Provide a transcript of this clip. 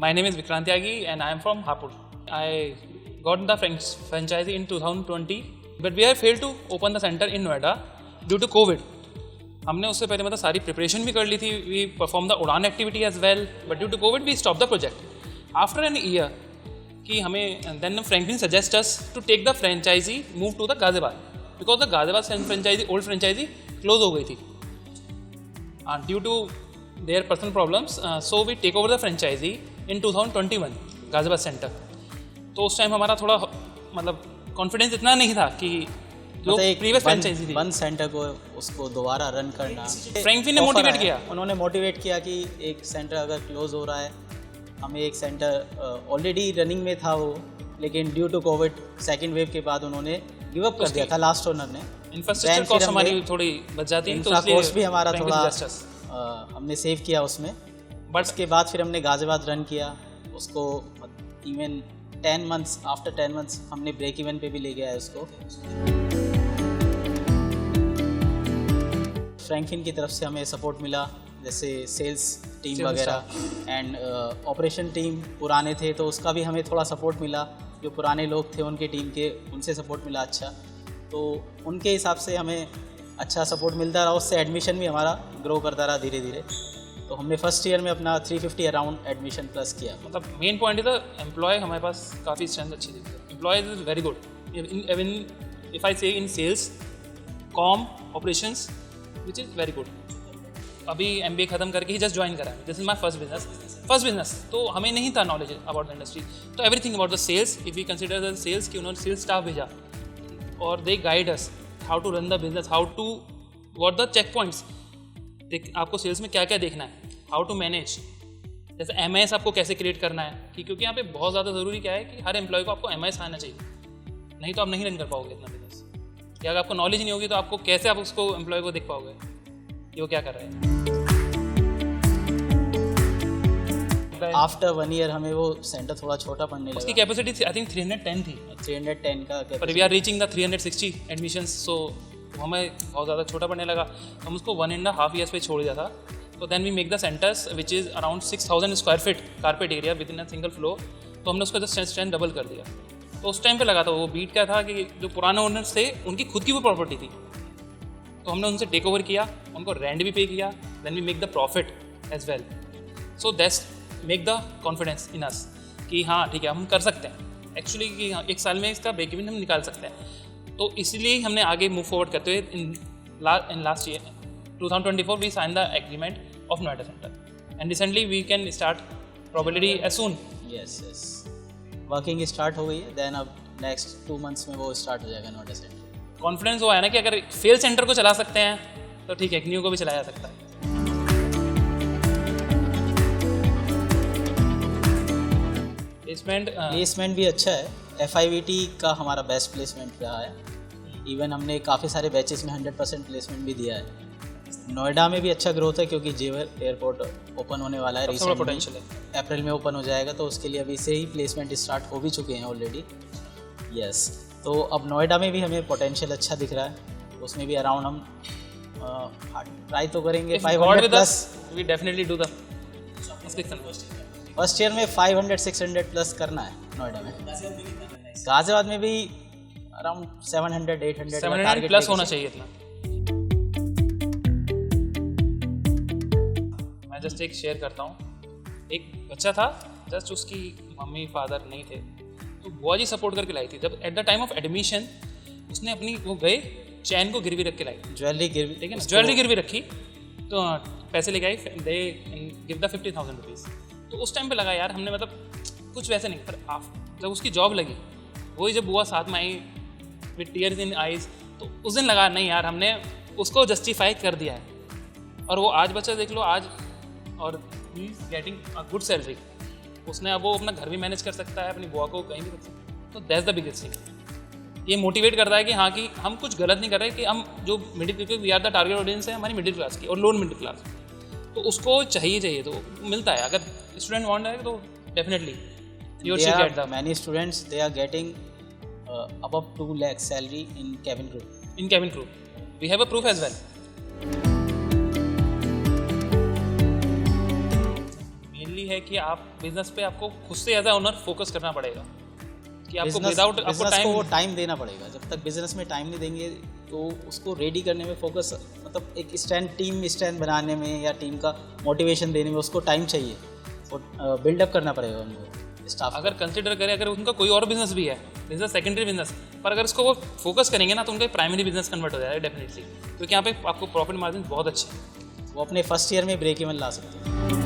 My name is Vikrant Tyagi and I am from Hapur. I got the franchise in 2020, but we have failed to open the center in Noida due to COVID. हमने उससे पहले मतलब सारी preparation भी कर ली थी. We perform the उड़ान activity as well, but due to COVID we stopped the project. After an year, कि हमें then Franklin suggest us to take the franchisee move to the Ghaziabad because the Ghaziabad franchisee old franchisee close हो गई थी. Due to their personal problems, so we take over the franchisee in 2021 Ghaziabad center. तो उस time हमारा थोड़ा मतलब confidence इतना नहीं था कि जो प्रीवियस फ्रेंचाइजी थी वन सेंटर को उसको दोबारा रन करना. फ्रैंकलिन ने मोटिवेट किया. उन्होंने मोटिवेट किया कि एक सेंटर अगर क्लोज हो रहा है, हमें एक सेंटर ऑलरेडी रनिंग में था वो, लेकिन due to COVID second wave के बाद उन्होंने गिव अप कर दिया था लास्ट ओनर ने. इंफ्रास्ट्रक्चर कॉस्ट हमारी थोड़ी बच जाती है, तो इसलिए कॉस्ट भी हमारा थोड़ा हमने सेव किया उसमें. बट उसके बाद फिर हमने गाजियाबाद रन किया उसको. इवन 10 मंथ्स आफ्टर 10 मंथ्स हमने ब्रेक इवन पे भी ले गया है उसको. फ्रैंकलिन की तरफ से हमें सपोर्ट मिला, जैसे सेल्स टीम वगैरह एंड ऑपरेशन टीम पुराने थे तो उसका भी हमें थोड़ा सपोर्ट मिला. जो पुराने लोग थे उनके टीम के, उनसे सपोर्ट मिला अच्छा. तो उनके हिसाब से हमें अच्छा सपोर्ट मिलता रहा. उससे एडमिशन भी हमारा ग्रो करता रहा धीरे धीरे. तो हमने फर्स्ट ईयर में अपना 350 अराउंड एडमिशन प्लस किया. मतलब main point is the employ. हमारे पास काफ़ी स्ट्रेंथ अच्छी थी. Employ is very good. Even if I say in sales, com, operations which is very good. अभी MBA ख़त्म करके ही जस्ट ज्वाइन करा है. This is my first business. तो हमें नहीं था नॉलेज अबाउट द इंडस्ट्री. तो everything about the sales, if we consider the sales कि उन्होंने सेल्स स्टाफ भेजा और दे guide us how to run the business, how to what the check points. आपको सेल्स में क्या क्या देखना है, हाउ टू मैनेज. जैसे MIS आपको कैसे क्रिएट करना है, कि क्योंकि यहाँ पे बहुत ज़्यादा ज़रूरी क्या है कि हर एम्प्लॉय को आपको MIS आना चाहिए, नहीं तो आप नहीं रन कर पाओगे इतना बिजनेस. कि अगर आपको नॉलेज नहीं होगी तो आपको कैसे आप उसको एम्प्लॉय को देख पाओगे कि वो क्या कर रहे हैं. आफ्टर 1 ईयर हमें वो सेंटर थोड़ा छोटा पड़ने लगा. उसकी कैपेसिटी थी आई थिंक 310 थी. 310 का, पर we are reaching the 360 admissions. So हमें बहुत ज़्यादा छोटा पड़ने लगा. हम उसको 1.5 ईयर्स पे छोड़ दिया था. तो then we make the centres which is around 6000 square feet carpet area within a single floor. तो हमने उसका जस्ट स्ट्रेंथ डबल कर दिया. तो उस टाइम पे लगा था वो बीट क्या था कि जो पुराने ओनर्स थे उनकी खुद की वो प्रॉपर्टी थी. तो हमने उनसे टेक ओवर किया, उनको रेंट भी पे किया. Then we make the profit as well. So that's make the confidence in us कि हाँ ठीक है हम कर सकते हैं एक्चुअली, कि हाँ 1 साल में इसका ब्रेक इवन हम निकाल सकते हैं. तो इसलिए हमने आगे मूव फॉरवर्ड करते हुए in last year 2024 we sign the agreement of Noida centre and recently we can start probably as soon. Yes working start हो गई है. देन अब नेक्स्ट 2 मंथ्स में वो स्टार्ट हो जाएगा नोएडा सेंटर. कॉन्फिडेंस वो है ना कि अगर फेल सेंटर को चला सकते हैं तो ठीक है न्यू को भी चलाया जा सकता है. प्लेसमेंट भी अच्छा है. FIVT का हमारा बेस्ट प्लेसमेंट रहा है. इवन हमने काफ़ी सारे बैचेस में 100% प्लेसमेंट भी दिया है. नोएडा में भी अच्छा ग्रोथ है क्योंकि जेवर एयरपोर्ट ओपन होने वाला है. रिसेंट पोटेंशियल है, अप्रैल में ओपन हो जाएगा. तो उसके लिए अभी से ही प्लेसमेंट स्टार्ट हो भी चुके हैं ऑलरेडी. यस तो अब नोएडा में भी हमें पोटेंशियल अच्छा दिख रहा है. उसमें भी अराउंड हम ट्राई तो करेंगे 500 plus. We definitely do the first year में 500-600 प्लस करना है नोएडा में. गाजियाबाद में भी अराउंड 700-800 प्लस होना चाहिए इतना. मैं जस्ट एक शेयर करता हूँ. एक बच्चा था, जस्ट उसकी मम्मी फादर नहीं थे तो बुआ जी सपोर्ट करके लाई थी. जब at the time of admission उसने अपनी वो गए चैन को गिरवी रख के लाई, ज्वेलरी गिरवी, ठीक है ना, ज्वेलरी गिरवी रखी. तो पैसे लेके आई, दे गिव द 50,000 रुपीज़. तो उस टाइम पे लगा यार हमने मतलब कुछ वैसे नहीं. पर जब उसकी जॉब लगी, वही जब बुआ साथ में आई विद टीयर्स इन आइज, तो उस दिन लगा नहीं यार हमने उसको जस्टिफाई कर दिया है. और वो आज बच्चा देख लो आज, और he is getting a good salary. उसने अब वो अपना घर भी मैनेज कर सकता है, अपनी बुआ को कहीं भी रख सकता है. तो दैट्स द बिगेस्ट थिंग. ये मोटिवेट करता है कि हाँ कि हम कुछ गलत नहीं कर रहे, कि हम जो मिडिल, क्योंकि we are the target audience है हमारी मिडिल क्लास की और लोअर मिडिल क्लास. तो उसको चाहिए तो मिलता है. अगर स्टूडेंट वांट है तो definitely you should get the many students they are getting above 2 lakh salary in cabin crew. We have a proof as well. Mainly है कि आप बिजनेस पे आपको खुद से एज अ ओनर फोकस करना पड़ेगा कि आपको बिजनेस विदाउट आपको बिजनेस को टाइम टाइम देना पड़ेगा। जब तक बिजनेस में टाइम नहीं देंगे तो उसको रेडी करने में फोकस, मतलब एक टीम स्ट्रेंथ बनाने में या टीम का मोटिवेशन देने में उसको टाइम चाहिए और बिल्डअप करना पड़ेगा उनको स्टाफ। अगर कंसिडर करें, अगर उनका कोई और बिजनेस भी है, बिजनेस सेकेंडरी बिजनेस, पर अगर उसको वो फोकस करेंगे ना तो उनका प्राइमरी बिजनेस कन्वर्ट हो जाएगा डेफिनेटली, क्योंकि यहाँ पे आपको प्रॉफिट मार्जिन बहुत अच्छे हैं। वो अपने फर्स्ट ईयर में ब्रेक इवन ला सकते हैं।